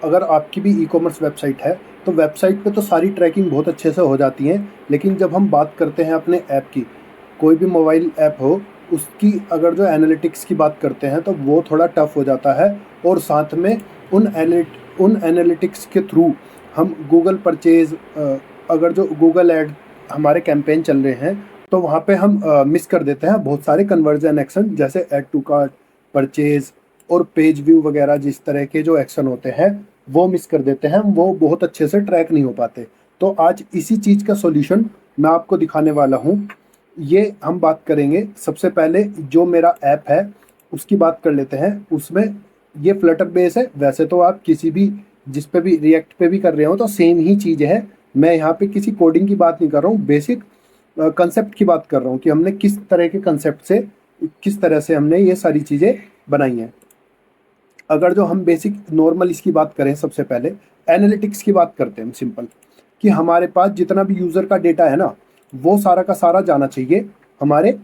अगर आपकी भी ई-कॉमर्स वेबसाइट है, तो वेबसाइट पे तो सारी ट्रैकिंग बहुत अच्छे से हो जाती है, लेकिन जब हम बात करते हैं अपने ऐप की, कोई भी मोबाइल ऐप हो, उसकी अगर जो एनालिटिक्स की बात करते हैं, तो वो थोड़ा टफ हो जाता है। और साथ में उन एनालिटिक्स के थ्रू हम गूगल परचेज़ अगर जो गूगल ऐड हमारे कैंपेन चल रहे हैं, तो वहाँ पे हम मिस कर देते हैं बहुत सारे कन्वर्जन एक्शन, जैसे ऐड टू कार्ट, परचेज़ और पेज व्यू वगैरह। जिस तरह के जो एक्शन होते हैं, वो मिस कर देते हैं, वो बहुत अच्छे से ट्रैक नहीं हो पाते। तो आज इसी चीज़ का सॉल्यूशन मैं आपको दिखाने वाला हूँ। ये हम बात करेंगे, सबसे पहले जो मेरा ऐप है उसकी बात कर लेते हैं। उसमें ये फ्लटर बेस है, वैसे तो आप किसी भी जिस पे भी रिएक्ट पे भी कर रहे हो तो सेम ही चीज़ है। मैं यहाँ पे किसी कोडिंग की बात नहीं कर रहा हूँ, बेसिक कंसेप्ट की बात कर रहा हूँ कि हमने किस तरह के कंसेप्ट से, किस तरह से हमने ये सारी चीज़ें बनाई हैं। अगर जो हम बेसिक नॉर्मल इसकी बात करें, सबसे पहले एनालिटिक्स की बात करते हैं हम सिंपल, कि हमारे पास जितना भी यूज़र का डेटा है ना, वो सारा का सारा जाना चाहिए हमारे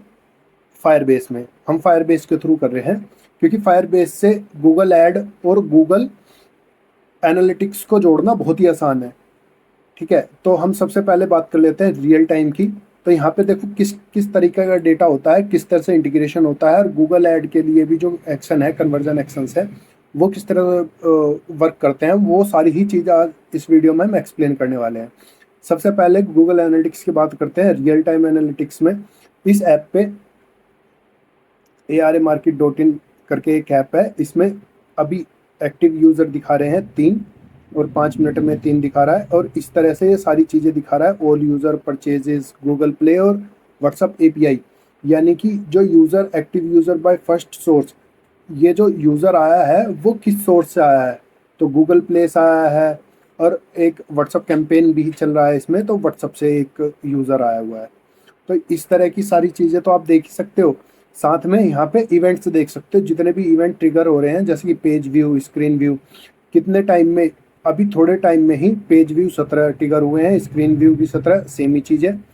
फायरबेस में। हम फायरबेस के थ्रू कर रहे हैं, क्योंकि फायरबेस से गूगल ऐड और गूगल एनालिटिक्स को जोड़ना बहुत ही आसान है। ठीक है, तो हम सबसे पहले बात कर लेते हैं रियल टाइम की। तो यहाँ पे देखो किस किस तरीके का डेटा होता है, किस तरह से इंटीग्रेशन होता है, और गूगल ऐड के लिए भी जो एक्शन है, कन्वर्जन एक्शंस है, वो किस तरह वर्क करते हैं, वो सारी ही चीज़ आज इस वीडियो में हम एक्सप्लेन करने वाले हैं। सबसे पहले गूगल एनालिटिक्स की बात करते हैं। रियल टाइम एनालिटिक्स में इस ऐप पे ARAmarket.in करके एक ऐप है। इसमें अभी एक्टिव यूज़र दिखा रहे हैं 3, और 5 मिनट में 3 दिखा रहा है, और इस तरह से ये सारी चीज़ें दिखा रहा है। All user purchases, Google play और व्हाट्सअप API, यानी कि जो user active user by first source, ये जो यूज़र आया है वो किस सोर्स से आया है, तो गूगल प्ले से आया है। और एक व्हाट्सअप कैंपेन भी चल रहा है इसमें, तो व्हाट्सअप से एक यूज़र आया हुआ है। तो इस तरह की सारी चीज़ें तो आप देख ही सकते हो। साथ में यहाँ पे इवेंट्स देख सकते हो, जितने भी इवेंट ट्रिगर हो रहे हैं, जैसे कि पेज व्यू, स्क्रीन व्यू, कितने टाइम में, अभी थोड़े टाइम में ही पेज व्यू 17 ट्रिगर हुए हैं, स्क्रीन व्यू भी 17, सेम ही चीज़ है।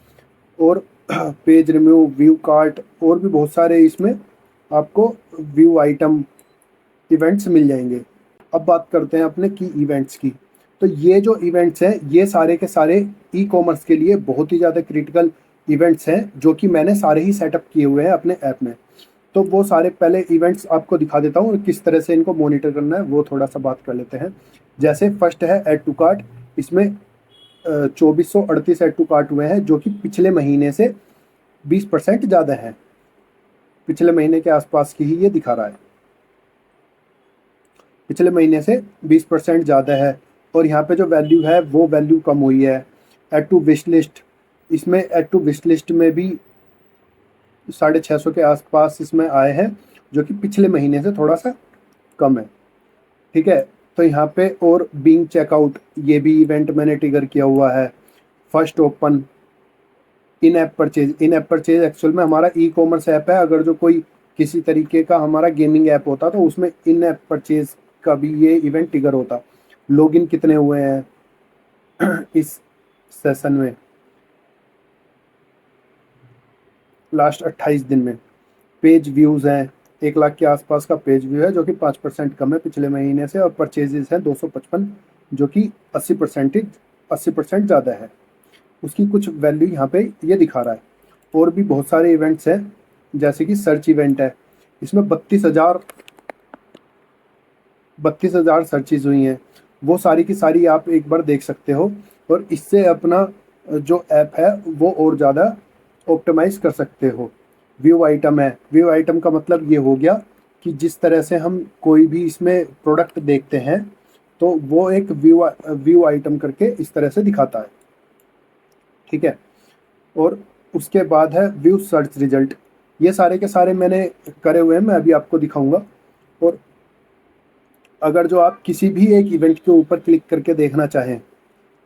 और पेज रिव्यू, व्यू कार्ट, और भी बहुत सारे इसमें आपको व्यू आइटम इवेंट्स मिल जाएंगे। अब बात करते हैं अपने की इवेंट्स की। तो ये जो इवेंट्स हैं, ये सारे के सारे ई कॉमर्स के लिए बहुत ही ज़्यादा क्रिटिकल इवेंट्स हैं, जो कि मैंने सारे ही सेटअप किए हुए हैं अपने ऐप में। तो वो सारे पहले इवेंट्स आपको दिखा देता हूँ, और किस तरह से इनको मॉनिटर करना है वो थोड़ा सा बात कर लेते हैं। जैसे फर्स्ट है ऐड टू कार्ट। इसमें 2438 ऐड टू कार्ट हुए हैं, जो कि पिछले महीने से 20% ज़्यादा है। पिछले महीने के आसपास की ही ये दिखा रहा है, पिछले महीने से 20% ज़्यादा है। और यहाँ पे जो वैल्यू है वो वैल्यू कम हुई है। ऐड टू विश लिस्ट, इसमें ऐड टू विश लिस्ट में भी 650 के आसपास इसमें आए हैं, जो कि पिछले महीने से थोड़ा सा कम है। ठीक है, तो यहाँ पे और बीइंग चेकआउट, ये भी इवेंट मैंने ट्रिगर किया हुआ है। फर्स्ट ओपन, इन ऐप परचेज। इन ऐप परचेज एक्चुअल में हमारा ई कॉमर्स ऐप है। अगर जो कोई किसी तरीके का हमारा गेमिंग ऐप होता तो उसमें इन ऐप परचेज का भी ये इवेंट ट्रिगर होता। लॉगिन कितने हुए हैं इस सेशन में, लास्ट 28 दिन में। पेज व्यूज़ हैं, 1 लाख के आसपास का पेज व्यू है, जो कि 5% कम है पिछले महीने से। और परचेजेस हैं 255, जो कि 80% ज़्यादा है। उसकी कुछ वैल्यू यहाँ पे ये दिखा रहा है। और भी बहुत सारे इवेंट्स हैं, जैसे कि सर्च इवेंट है। इसमें 32,000 सर्चेज हुई हैं। वो सारी की सारी आप एक बार देख सकते हो, और इससे अपना जो ऐप है वो और ज़्यादा ऑप्टिमाइज़ कर सकते हो। व्यू आइटम है। व्यू आइटम का मतलब ये हो गया कि जिस तरह से हम कोई भी इसमें प्रोडक्ट देखते हैं, तो वो एक व्यू आइटम करके इस तरह से दिखाता है। ठीक है, और उसके बाद है व्यू सर्च रिजल्ट। ये सारे के सारे मैंने करे हुए हैं, मैं अभी आपको दिखाऊंगा। और अगर जो आप किसी भी एक इवेंट के ऊपर क्लिक करके देखना चाहें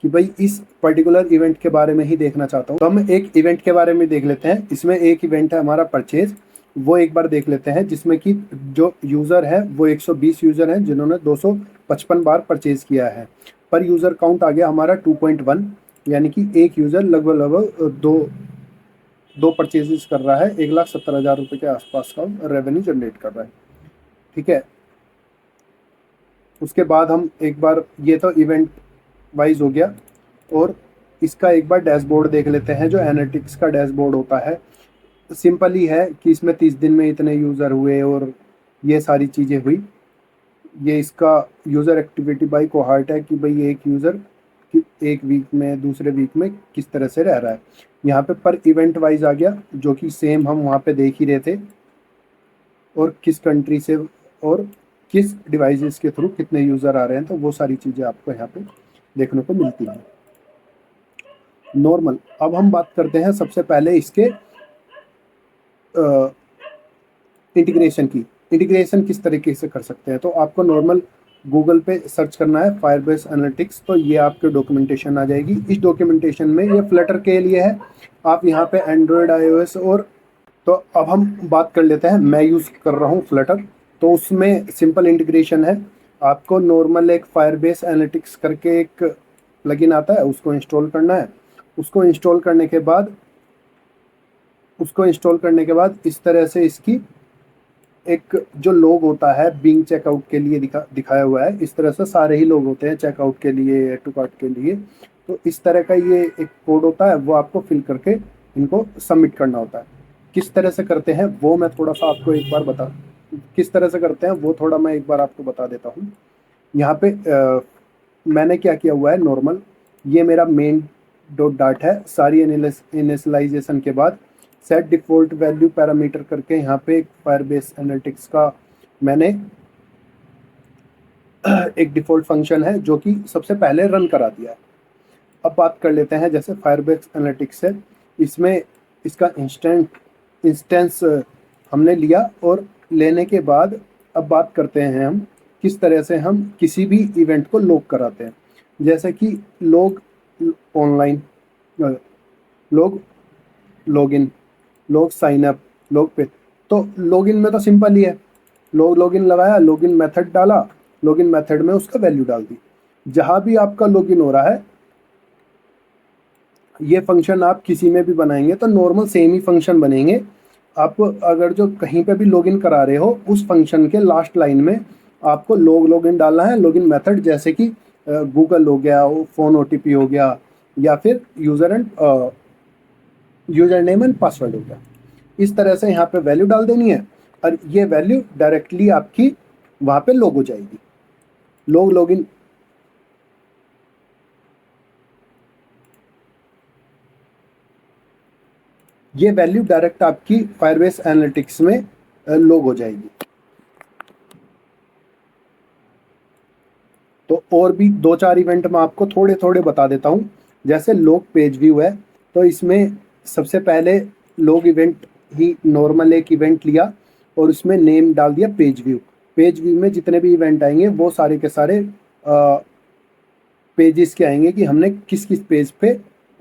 कि भाई इस पर्टिकुलर इवेंट के बारे में ही देखना चाहता हूँ, तो हम एक इवेंट के बारे में देख लेते हैं। इसमें एक इवेंट है हमारा परचेज, वो एक बार देख लेते हैं, जिसमें कि जो यूज़र है वो 120 यूज़र हैं, जिन्होंने 255 बार परचेज किया है। पर यूज़र काउंट आ गया हमारा 2.1, यानी कि एक यूज़र लगभग लगभग दो परचेजेस कर रहा है। 1,70,000 रुपये के आसपास का रेवेन्यू जनरेट कर रहा है। ठीक है, उसके बाद हम एक बार, ये तो इवेंट वाइज हो गया, और इसका एक बार डैशबोर्ड देख लेते हैं। जो एनालिटिक्स का डैशबोर्ड होता है, सिंपल ही है कि इसमें 30 दिन में इतने यूज़र हुए और ये सारी चीज़ें हुई। ये इसका यूज़र एक्टिविटी बाई कोहार्ट है कि भाई एक यूज़र एक वीक में दूसरे वीक में किस तरह से रह रहा है। यहाँ पे पर इवेंट वाइज आ गया, जो कि सेम हम वहाँ पे देख ही रहे थे, और किस कंट्री से और किस डिवाइसेस के थ्रू कितने यूज़र आ रहे हैं, तो वो सारी चीज़ें आपको यहाँ पे देखने को मिलती हैं। नॉर्मल, अब हम बात करते हैं सबसे पहले इसके इंटीग्रेशन की। इंटीग्रेशन किस तरीके से कर सकते हैं, तो आपको नॉर्मल गूगल पे सर्च करना है फायरबेस एनालिटिक्स, तो ये आपके डॉक्यूमेंटेशन आ जाएगी। इस डॉक्यूमेंटेशन में ये फ्लटर के लिए है, आप यहाँ पे एंड्रॉयड, आईओएस और, तो अब हम बात कर लेते हैं। मैं यूज़ कर रहा हूँ फ्लटर, तो उसमें सिंपल इंटीग्रेशन है। आपको नॉर्मल एक फायरबेस एनालिटिक्स करके एक प्लगइन आता है, उसको इंस्टॉल करना है। उसको इंस्टॉल करने के बाद इस तरह से इसकी एक जो लोग होता है बिंग चेकआउट के लिए दिखाया हुआ है। इस तरह से सारे ही लोग होते हैं चेकआउट के लिए, एड टू कार्ट के लिए। तो इस तरह का ये एक कोड होता है, वो आपको फिल करके इनको सबमिट करना होता है। किस तरह से करते हैं वो मैं थोड़ा सा आपको एक बार किस तरह से करते हैं वो थोड़ा मैं एक बार आपको बता देता हूँ। यहाँ पे मैंने क्या किया हुआ है, नॉर्मल ये मेरा मेन डॉट डाट है। सारी इनिशियलाइजेशन के बाद सेट डिफ़ॉल्ट वैल्यू पैरामीटर करके यहाँ पे एक फायरबेस एनालिटिक्स का मैंने एक डिफ़ॉल्ट फंक्शन है जो कि सबसे पहले रन करा दिया है। अब बात कर लेते हैं जैसे फायरबेस एनालिटिक्स है, इसमें इसका इंस्टेंस हमने लिया, और लेने के बाद अब बात करते हैं हम किस तरह से हम किसी भी इवेंट को लॉग कराते हैं। जैसे कि लोग ऑनलाइन, लोग लॉगिन, लोग साइन अप, लोग पे। तो लॉगिन में तो सिंपल ही है, लॉगिन लगाया, लॉगिन मेथड डाला, लॉगिन मेथड में उसका वैल्यू डाल दी। जहाँ भी आपका लॉगिन हो रहा है, ये फंक्शन आप किसी में भी बनाएंगे तो नॉर्मल सेम ही फंक्शन बनेंगे। आप अगर जो कहीं पे भी लॉगिन करा रहे हो, उस फंक्शन के लास्ट लाइन में आपको लॉगिन डालना है। लॉगिन मेथड जैसे कि गूगल हो गया, फ़ोन ओटीपी हो गया, या फिर यूज़र नेम एंड पासवर्ड हो गया। इस तरह से यहाँ पे वैल्यू डाल देनी है, और ये वैल्यू डायरेक्टली आपकी वहाँ पे लॉग हो जाएगी। लॉगिन, ये वैल्यू डायरेक्ट आपकी फायरबेस एनालिटिक्स में लॉग हो जाएगी। तो और भी दो चार इवेंट मैं आपको थोड़े थोड़े बता देता हूँ। जैसे लॉग पेज व्यू है, तो इसमें सबसे पहले लॉग इवेंट ही नॉर्मल एक इवेंट लिया, और उसमें नेम डाल दिया पेज व्यू। पेज व्यू में जितने भी इवेंट आएंगे वो सारे के सारे पेजेस के आएंगे कि हमने किस किस पेज पे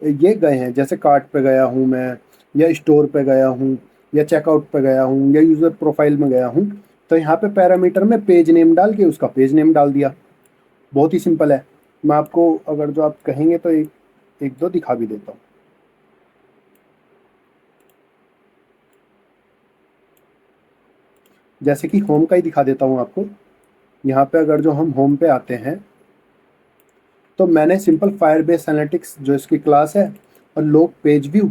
ये गए हैं। जैसे कार्ट पे गया हूँ मैं, या स्टोर पे गया हूँ, या चेकआउट पे गया हूँ, या यूज़र प्रोफाइल में गया हूँ। तो यहाँ पे पैरामीटर में पेज नेम डाल के उसका पेज नेम डाल दिया। बहुत ही सिंपल है। मैं आपको अगर जो आप कहेंगे तो एक दो दिखा भी देता हूँ। जैसे कि होम का ही दिखा देता हूँ आपको। यहाँ पे अगर जो हम होम पे आते हैं, तो मैंने सिंपल फायरबेस एनालिटिक्स जो इसकी क्लास है, और लॉग पेज व्यू,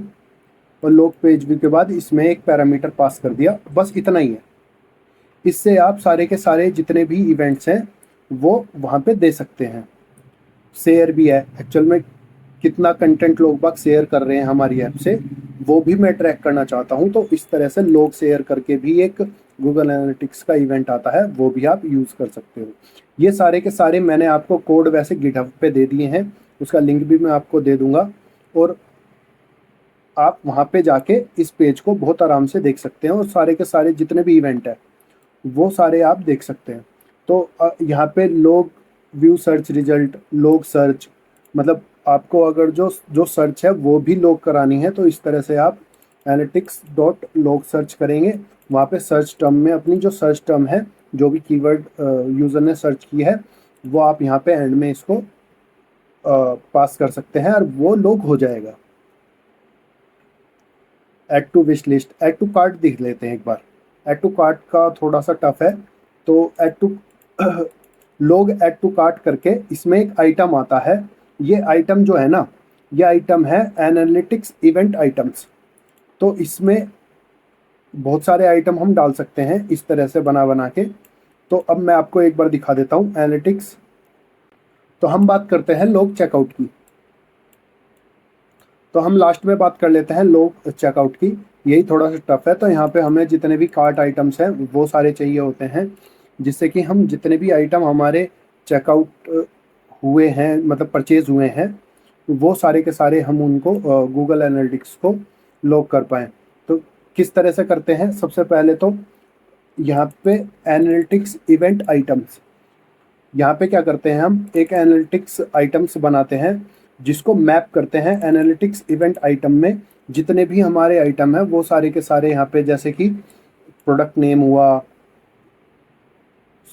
और लॉग पेज व्यू के बाद इसमें एक पैरामीटर पास कर दिया, बस इतना ही है। इससे आप सारे के सारे जितने भी इवेंट्स हैं वो वहाँ पे दे सकते हैं। शेयर भी है, एक्चुअल में कितना कंटेंट लोग बाग शेयर कर रहे हैं हमारी ऐप से, वो भी मैं ट्रैक करना चाहता हूँ। तो इस तरह से लोग शेयर करके भी एक गूगल एनालिटिक्स का इवेंट आता है, वो भी आप यूज़ कर सकते हो। ये सारे के सारे मैंने आपको कोड वैसे गिटहब पे दे दिए हैं, उसका लिंक भी मैं आपको दे दूंगा, और आप वहाँ पे जाके इस पेज को बहुत आराम से देख सकते हैं, और सारे के सारे जितने भी इवेंट है वो सारे आप देख सकते हैं। तो यहाँ पे लोग व्यू सर्च रिजल्ट, लोग सर्च, मतलब आपको अगर जो जो सर्च है वो भी लोग करानी है, तो इस तरह से आप एनालिटिक्स डॉट लॉग सर्च करेंगे। वहाँ पे सर्च टर्म में अपनी जो सर्च टर्म है, जो भी कीवर्ड यूज़र ने सर्च की है, वो आप यहाँ पे एंड में इसको पास कर सकते हैं, और वो लोग हो जाएगा। Add to wish list, add to cart देख लेते हैं एक बार। ऐड टू कार्ट का थोड़ा सा टफ है, तो ऐड टू लोग ऐड टू कार्ट करके इसमें एक आइटम आता है। ये आइटम जो है ना, ये आइटम है एनालिटिक्स इवेंट आइटम्स। तो इसमें बहुत सारे आइटम हम डाल सकते हैं इस तरह से बना बना के। तो अब मैं आपको एक बार दिखा देता हूँ एनालिटिक्स। तो हम बात करते हैं लोग चेकआउट की। तो हम लास्ट में बात कर लेते हैं लोग चेकआउट की। यही थोड़ा सा टफ है। तो यहाँ पे हमें जितने भी कार्ट आइटम्स हैं वो सारे चाहिए होते हैं, जिससे कि हम जितने भी आइटम हमारे चेकआउट हुए हैं, मतलब परचेज हुए हैं, वो सारे के सारे हम उनको गूगल एनालिटिक्स को लॉग कर पाएँ। तो किस तरह से करते हैं? सबसे पहले तो यहाँ पे एनालिटिक्स इवेंट आइटम्स, यहाँ पे क्या करते हैं, हम एक एनालिटिक्स आइटम्स बनाते हैं जिसको मैप करते हैं एनालिटिक्स इवेंट आइटम में। जितने भी हमारे आइटम हैं वो सारे के सारे यहाँ पे, जैसे कि प्रोडक्ट नेम हुआ,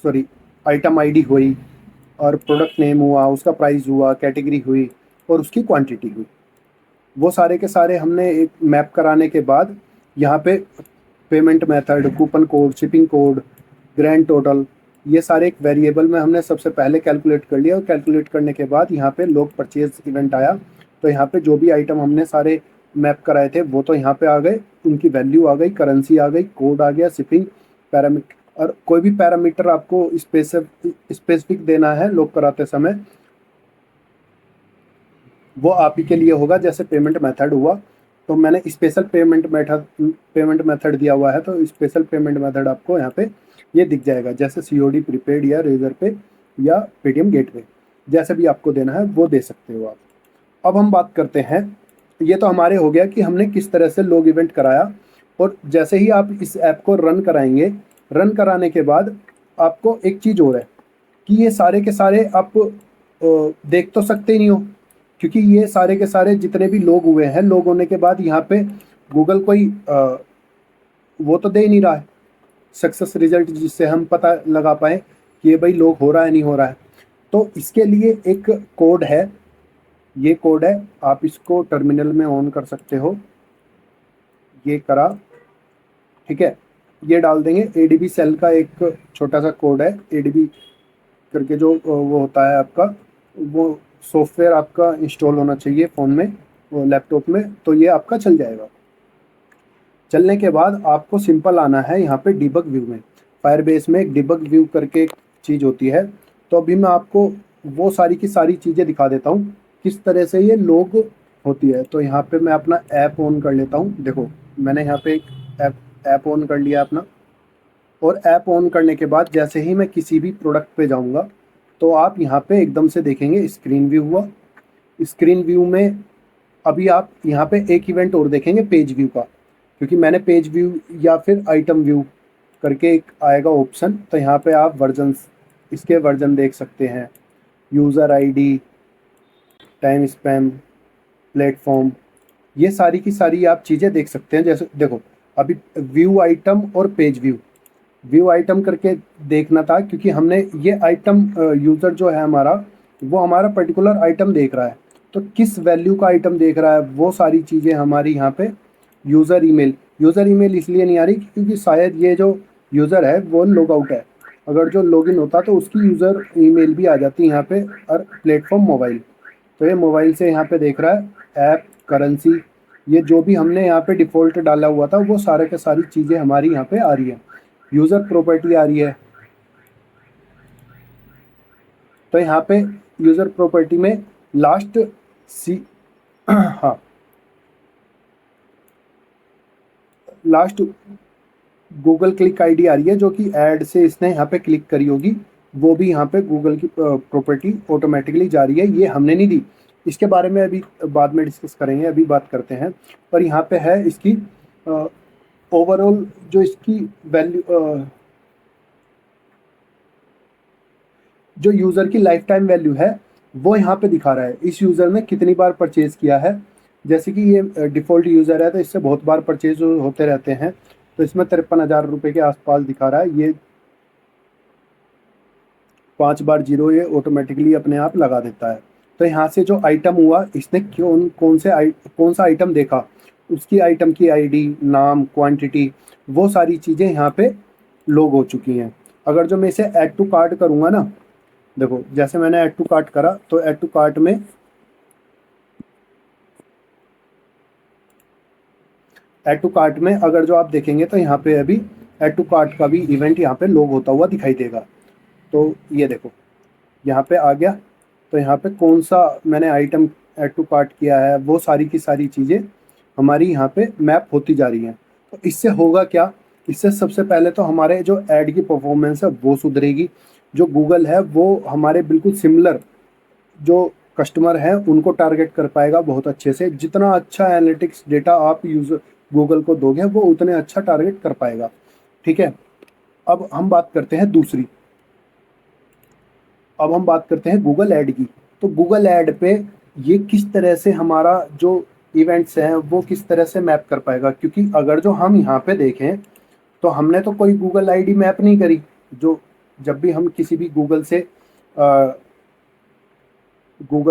सॉरी आइटम आईडी हुई, और प्रोडक्ट नेम हुआ, उसका प्राइस हुआ, कैटेगरी हुई, और उसकी क्वांटिटी हुई, वो सारे के सारे हमने एक मैप कराने के बाद यहाँ पे payment method, coupon code, shipping code, grand total, ये सारे एक वेरिएबल में हमने सबसे पहले कैलकुलेट कर लिया। और कैलकुलेट करने के बाद यहाँ पे लोग परचेज इवेंट आया। तो यहाँ पे जो भी आइटम हमने सारे मैप कराए थे वो तो यहाँ पे आ गए, उनकी वैल्यू आ गई, करेंसी आ गई, कोड आ गया, शिपिंग, पैरामीटर। और कोई भी पैरामीटर आपको स्पेसिफिक देना है लोग कराते समय, वो आप ही के लिए होगा। जैसे पेमेंट मेथड हुआ, तो मैंने स्पेशल पेमेंट मेथड दिया हुआ है, तो स्पेशल पेमेंट मेथड आपको यहाँ पे ये दिख जाएगा। जैसे सीओडी, प्रीपेड, या रेजर पे, या पेटीएम गेटवे, जैसे भी आपको देना है वो दे सकते हो आप। अब हम बात करते हैं, ये तो हमारे हो गया कि हमने किस तरह से लोग इवेंट कराया। और जैसे ही आप इस ऐप को रन कराएंगे, रन कराने के बाद आपको एक चीज़ और है कि ये सारे के सारे आप देख तो सकते ही नहीं हो, क्योंकि ये सारे के सारे जितने भी लोग हुए हैं, लोग होने के बाद यहाँ पे गूगल कोई वो तो दे ही नहीं रहा है सक्सेस रिजल्ट, जिससे हम पता लगा पाए कि ये भाई लोग हो रहा है नहीं हो रहा है। तो इसके लिए एक कोड है, ये कोड है, आप इसको टर्मिनल में ऑन कर सकते हो। ये करा, ठीक है, ये डाल देंगे। एडीबी सेल का एक छोटा सा कोड है, एडीबी करके जो वो होता है आपका, वो सॉफ्टवेयर आपका इंस्टॉल होना चाहिए फ़ोन में, वो लैपटॉप में, तो ये आपका चल जाएगा। चलने के बाद आपको सिंपल आना है यहाँ पे डिबग व्यू में। फायरबेस में एक डिबग व्यू करके एक चीज़ होती है। तो अभी मैं आपको वो सारी की सारी चीज़ें दिखा देता हूँ किस तरह से ये लॉग होती है। तो यहाँ पे मैं अपना ऐप ऑन कर लेता हूँ। देखो, मैंने यहाँ पे एक ऐप ऑन कर लिया अपना। और ऐप ऑन करने के बाद जैसे ही मैं किसी भी प्रोडक्ट पे जाऊँगा, तो आप यहाँ पे एकदम से देखेंगे स्क्रीन व्यू हुआ। स्क्रीन व्यू में अभी आप यहाँ पे एक इवेंट और देखेंगे, पेज व्यू का, क्योंकि मैंने पेज व्यू या फिर आइटम व्यू करके एक आएगा ऑप्शन। तो यहाँ पे आप इसके वर्जन देख सकते हैं, user ID, time spam, platform, ये सारी की सारी आप चीज़ें देख सकते हैं। जैसे देखो, अभी व्यू आइटम और पेज व्यू आइटम करके देखना था, क्योंकि हमने ये आइटम यूज़र जो है हमारा, वो हमारा पर्टिकुलर आइटम देख रहा है। तो किस वैल्यू का आइटम देख रहा है, वो सारी चीज़ें हमारी यहाँ पे यूज़र ईमेल इसलिए नहीं आ रही क्योंकि शायद ये जो यूज़र है वो लॉग आउट है। अगर जो लॉगिन होता तो उसकी यूज़र ईमेल भी आ जाती यहाँ पे। और प्लेटफॉर्म मोबाइल, तो ये मोबाइल से यहाँ पे देख रहा है। ऐप, करेंसी, ये जो भी हमने यहाँ पे डिफ़ॉल्ट डाला हुआ था वो सारे के सारी चीज़ें हमारी यहाँ पे आ रही है। यूज़र प्रॉपर्टी आ रही है। तो यहाँ पे यूज़र प्रॉपर्टी में लास्ट हाँ, लास्ट गूगल क्लिक आईडी आ रही है, जो कि ऐड से इसने यहाँ पे क्लिक करी होगी, वो भी यहाँ पे गूगल की प्रॉपर्टी ऑटोमेटिकली जा रही है, ये हमने नहीं दी। इसके बारे में अभी बाद में डिस्कस करेंगे, अभी बात करते हैं। पर यहाँ पे है इसकी ओवरऑल जो इसकी वैल्यू, जो यूज़र की लाइफ टाइम वैल्यू है वो यहाँ पे दिखा रहा है। इस यूज़र ने कितनी बार परचेज़ किया है। जैसे कि ये डिफ़ॉल्ट यूज़र है तो इससे बहुत बार परचेज होते रहते हैं। तो इसमें 53,000 रुपये के आसपास दिखा रहा है। ये 5 बार जीरो ये ऑटोमेटिकली अपने आप लगा देता है। तो यहाँ से जो आइटम हुआ, इसने कौन सा आइटम देखा, उसकी आइटम की आईडी, नाम, क्वांटिटी, वो सारी चीज़ें यहाँ पे लॉग हो चुकी हैं। अगर जो मैं इसे ऐड टू कार्ट करूँगा ना, देखो जैसे मैंने ऐड टू कार्ट करा तो ऐड टू कार्ट में अगर जो आप देखेंगे तो यहाँ पे अभी ऐड टू कार्ट का भी इवेंट यहाँ पे लोग होता हुआ दिखाई देगा। तो ये देखो यहाँ पे आ गया, तो यहाँ पे कौन सा मैंने आइटम ऐड टू कार्ट किया है वो सारी की सारी चीज़ें हमारी यहाँ पे मैप होती जा रही हैं। तो इससे होगा क्या, इससे सबसे पहले तो हमारे जो ऐड की परफॉर्मेंस है वो सुधरेगी। जो गूगल है वो हमारे बिल्कुल सिमिलर जो कस्टमर हैं उनको टारगेट कर पाएगा बहुत अच्छे से। जितना अच्छा एनालिटिक्स डेटा आप यूज़र गूगल को दोगे वो उतने अच्छा टारगेट कर पाएगा। ठीक है, अब हम बात करते हैं दूसरी, अब हम बात करते हैं गूगल ऐड की। तो गूगल ऐड पे ये किस तरह से हमारा जो इवेंट्स हैं वो किस तरह से मैप कर पाएगा, क्योंकि अगर जो हम यहाँ पे देखें तो हमने तो कोई गूगल आईडी मैप नहीं करी। जो जब भी हम किसी भी गूगल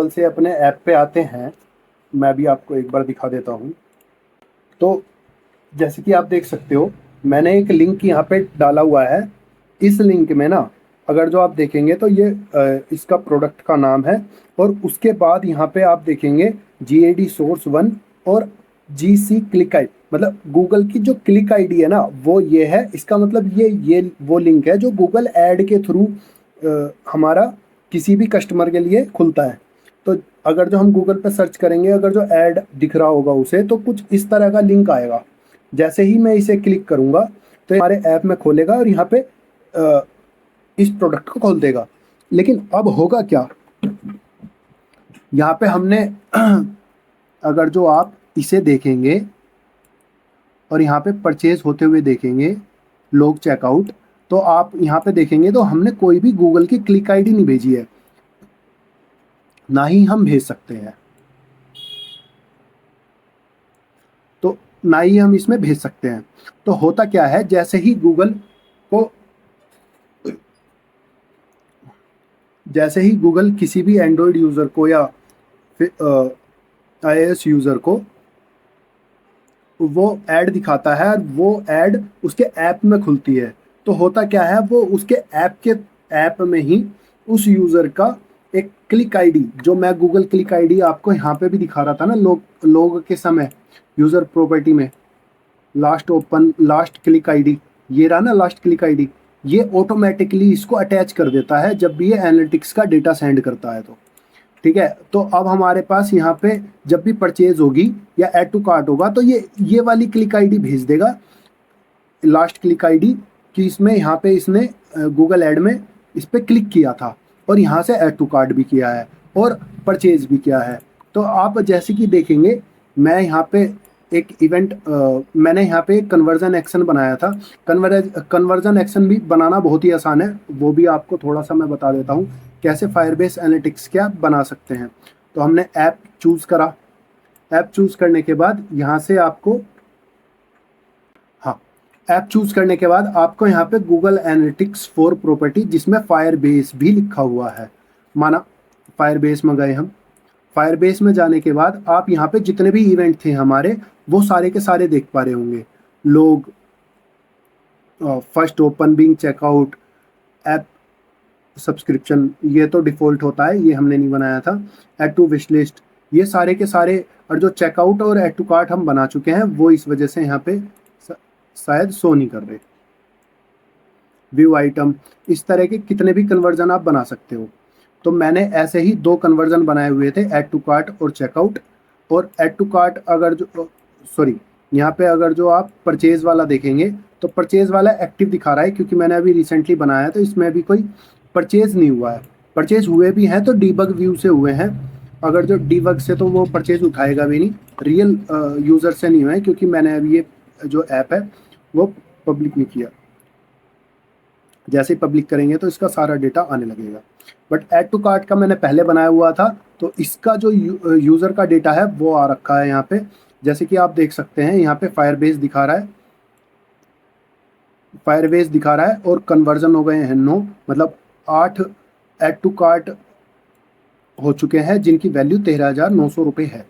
से अपने ऐप पे आते हैं, मैं भी आपको एक बार दिखा देता हूँ। तो जैसे कि आप देख सकते हो मैंने एक लिंक यहाँ पे डाला हुआ है। इस लिंक में ना अगर जो आप देखेंगे तो ये इसका प्रोडक्ट का नाम है, और उसके बाद यहाँ पे आप देखेंगे GAD सोर्स 1 और GC क्लिक आई, मतलब गूगल की जो क्लिक आईडी है ना वो ये है। इसका मतलब ये वो लिंक है जो गूगल ऐड के थ्रू हमारा किसी भी कस्टमर के लिए खुलता है। तो अगर जो हम गूगल पे सर्च करेंगे, अगर जो ऐड दिख रहा होगा उसे, तो कुछ इस तरह का लिंक आएगा। जैसे ही मैं इसे क्लिक करूँगा तो हमारे ऐप में खोलेगा और यहाँ पे इस प्रोडक्ट को खोल देगा। लेकिन अब होगा क्या, यहाँ पे हमने अगर जो आप इसे देखेंगे और यहाँ पे परचेज होते हुए देखेंगे लोग चेकआउट, तो आप यहाँ पे देखेंगे तो हमने कोई भी गूगल की क्लिक आईडी नहीं भेजी है, ना ही हम भेज सकते हैं। तो ना ही हम इसमें भेज सकते हैं। तो होता क्या है, जैसे ही गूगल किसी भी एंड्रॉयड यूज़र को या फिर iOS यूज़र को वो ऐड दिखाता है, वो ऐड उसके ऐप में खुलती है। तो होता क्या है, वो उसके ऐप में ही उस यूज़र का एक क्लिक आईडी, जो मैं गूगल क्लिक आईडी आपको यहाँ पे भी दिखा रहा था ना लोग के समय यूज़र प्रॉपर्टी में, लास्ट क्लिक आईडी, ये रहा ना लास्ट क्लिक आईडी, ये ऑटोमेटिकली इसको अटैच कर देता है जब भी ये एनालिटिक्स का डेटा सेंड करता है। तो ठीक है, तो अब हमारे पास यहाँ पे जब भी परचेज होगी या ऐड टू कार्ट होगा तो ये वाली क्लिक आईडी भेज देगा, लास्ट क्लिक आईडी, कि इसमें यहाँ पे इसने गूगल ऐड में इस पर क्लिक किया था और यहाँ से ऐड टू कार्ट भी किया है और परचेज भी किया है। तो आप जैसे कि देखेंगे मैं यहाँ पे एक इवेंट मैंने यहाँ पे कन्वर्जन एक्शन बनाया था। कन्वर्जन एक्शन भी बनाना बहुत ही आसान है, वो भी आपको थोड़ा सा मैं बता देता हूँ कैसे फायरबेस एनालिटिक्स क्या बना सकते हैं। तो हमने ऐप चूज़ करा, ऐप चूज़ करने के बाद यहाँ से आपको ऐप चूज़ करने के बाद आपको यहाँ पे गूगल एनालिटिक्स फॉर प्रॉपर्टी, जिसमें फायरबेस भी लिखा हुआ है, माना फायरबेस में गए हम। फायरबेस में जाने के बाद आप यहाँ पे जितने भी इवेंट थे हमारे वो सारे के सारे देख पा रहे होंगे। लोग, फर्स्ट ओपन, बिंग चेकआउट, ऐप सब्सक्रिप्शन, ये तो डिफ़ॉल्ट होता है, ये हमने नहीं बनाया था। ऐड टू विश लिस्ट, ये सारे के सारे, और जो चेकआउट और ऐड टू कार्ट हम बना चुके हैं वो इस वजह से यहाँ पे शायद शो नहीं कर रहे। व्यू आइटम, इस तरह के कितने भी कन्वर्जन आप बना सकते हो। तो मैंने ऐसे ही 2 कन्वर्जन बनाए हुए थे, ऐड टू कार्ट और चेकआउट। और ऐड टू कार्ट अगर जो यहाँ पे अगर जो आप परचेज़ वाला देखेंगे तो परचेज़ वाला एक्टिव दिखा रहा है, क्योंकि मैंने अभी रिसेंटली बनाया तो इसमें अभी कोई परचेज़ नहीं हुआ है। परचेज़ हुए भी हैं तो डीबग व्यू से हुए हैं, अगर जो डीबग से तो वो परचेज़ उठाएगा भी नहीं, रियल यूज़र से नहीं हुए हैं, क्योंकि मैंने अभी ये जो ऐप है वो पब्लिक नहीं किया। जैसे ही पब्लिक करेंगे तो इसका सारा डेटा आने लगेगा। बट ऐड टू कार्ट का मैंने पहले बनाया हुआ था, तो इसका जो यूज़र का डेटा है वो आ रखा है यहाँ पे। जैसे कि आप देख सकते हैं यहाँ पे फायरबेस दिखा रहा है, और कन्वर्जन हो गए हैं 9, मतलब 8 ऐड टू कार्ट हो चुके हैं जिनकी वैल्यू 13,900 रुपये है।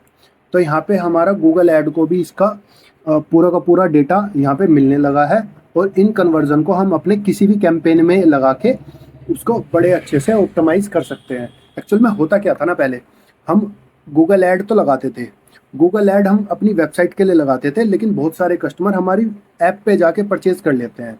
तो यहाँ पे हमारा गूगल ऐड को भी इसका पूरा का पूरा डेटा यहाँ पे मिलने लगा है, और इन कन्वर्जन को हम अपने किसी भी कैंपेन में लगा के उसको बड़े अच्छे से ऑप्टिमाइज कर सकते हैं। एक्चुअल में होता क्या था ना, पहले हम गूगल ऐड तो लगाते थे, गूगल ऐड हम अपनी वेबसाइट के लिए लगाते थे, लेकिन बहुत सारे कस्टमर हमारी ऐप पे जाके परचेज कर लेते हैं।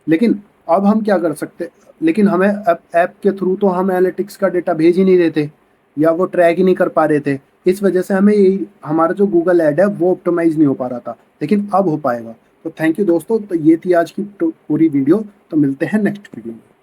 लेकिन अब हम क्या कर सकते, लेकिन हमें ऐप के थ्रू तो हम एनालिटिक्स का डेटा भेज ही नहीं रहे थे, या वो ट्रैक ही नहीं कर पा रहे थे। इस वजह से हमें यही हमारा जो गूगल ऐड है वो ऑप्टिमाइज नहीं हो पा रहा था, लेकिन अब हो पाएगा। तो थैंक यू दोस्तों, तो ये थी आज की पूरी वीडियो। तो मिलते हैं नेक्स्ट वीडियो में।